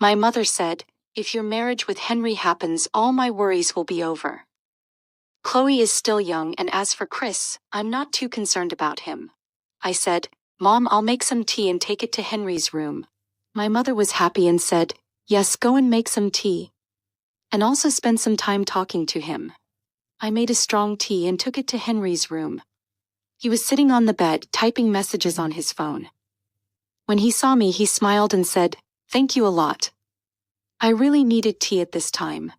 My mother said, if your marriage with Henry happens, all my worries will be over. Chloe is still young, and as for Chris, I'm not too concerned about him. I said, Mom, I'll make some tea and take it to Henry's room. My mother was happy and said, yes, go and make some tea. And also spend some time talking to him. I made a strong tea and took it to Henry's room. He was sitting on the bed, typing messages on his phone. When he saw me, he smiled and said, thank you a lot. I really needed tea at this time.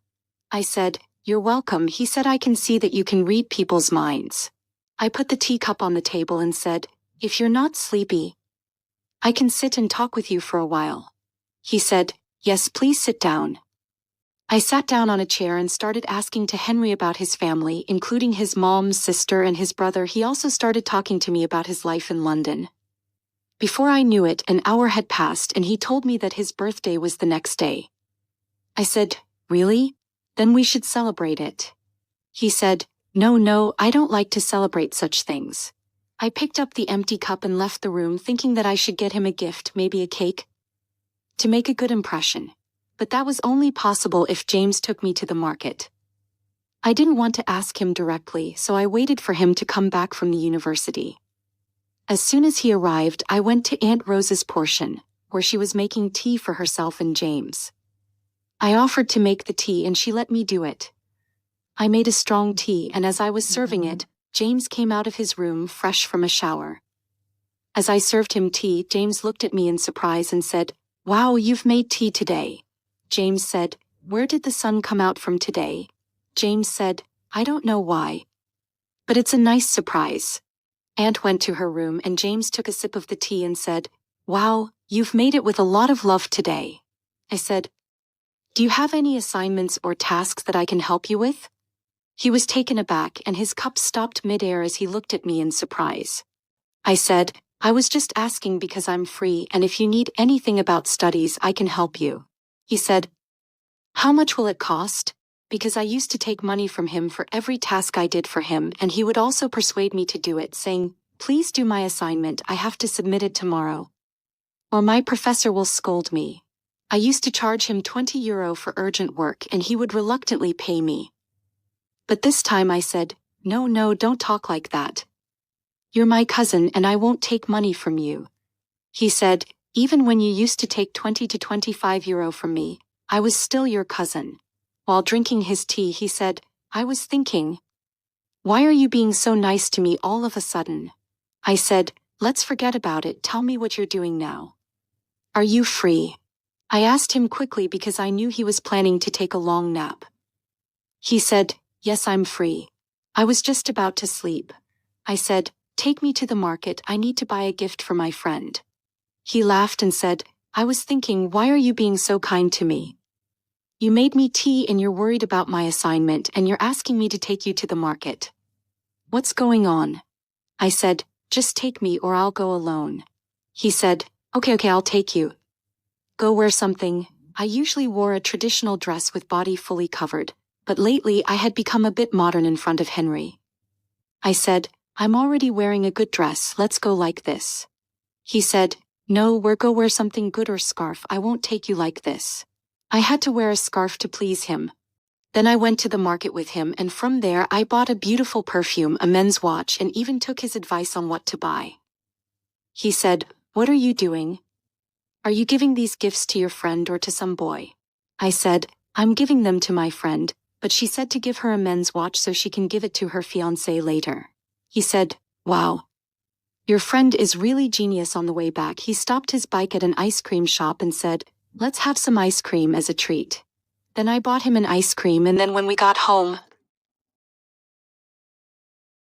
I said, you're welcome. He said, I can see that you can read people's minds. I put the teacup on the table and said, if you're not sleepy, I can sit and talk with you for a while. He said, yes, please sit down. I sat down on a chair and started asking to Henry about his family, including his mom, sister, and his brother. He also started talking to me about his life in London. Before I knew it, an hour had passed and he told me that his birthday was the next day. I said, really? Then we should celebrate it. He said, no, I don't like to celebrate such things. I picked up the empty cup and left the room thinking that I should get him a gift, maybe a cake, to make a good impression. But that was only possible if James took me to the market. I didn't want to ask him directly, so I waited for him to come back from the university. As soon as he arrived, I went to Aunt Rose's portion, where she was making tea for herself and James. I offered to make the tea and she let me do it. I made a strong tea, and as I was serving it, James came out of his room fresh from a shower. As I served him tea, James looked at me in surprise and said, wow, you've made tea today. James said, where did the sun come out from today? James said, I don't know why. But it's a nice surprise. Aunt went to her room and James took a sip of the tea and said, wow, you've made it with a lot of love today. I said, do you have any assignments or tasks that I can help you with? He was taken aback and his cup stopped midair as he looked at me in surprise. I said, I was just asking because I'm free, and if you need anything about studies, I can help you. He said, how much will it cost? Because I used to take money from him for every task I did for him, and he would also persuade me to do it, saying, please do my assignment, I have to submit it tomorrow. Or my professor will scold me. I used to charge him €20 for urgent work and he would reluctantly pay me. But this time I said, no, don't talk like that. You're my cousin and I won't take money from you. He said, even when you used to take €20 to €25 from me, I was still your cousin. While drinking his tea, he said, I was thinking, why are you being so nice to me all of a sudden? I said, let's forget about it, tell me what you're doing now. Are you free? I asked him quickly because I knew he was planning to take a long nap. He said, yes, I'm free. I was just about to sleep. I said, take me to the market, I need to buy a gift for my friend. He laughed and said, I was thinking, why are you being so kind to me? You made me tea and you're worried about my assignment and you're asking me to take you to the market. What's going on? I said, just take me or I'll go alone. He said, okay, I'll take you. Go wear something. I usually wore a traditional dress with body fully covered, but lately I had become a bit modern in front of Henry. I said, I'm already wearing a good dress, let's go like this. He said, no, go wear something good or scarf, I won't take you like this. I had to wear a scarf to please him. Then I went to the market with him and from there I bought a beautiful perfume, a men's watch, and even took his advice on what to buy. He said, what are you doing? Are you giving these gifts to your friend or to some boy? I said, I'm giving them to my friend, but she said to give her a men's watch so she can give it to her fiancé later. He said, wow. Your friend is really genius. On the way back, he stopped his bike at an ice cream shop and said, let's have some ice cream as a treat. Then I bought him an ice cream and then when we got home,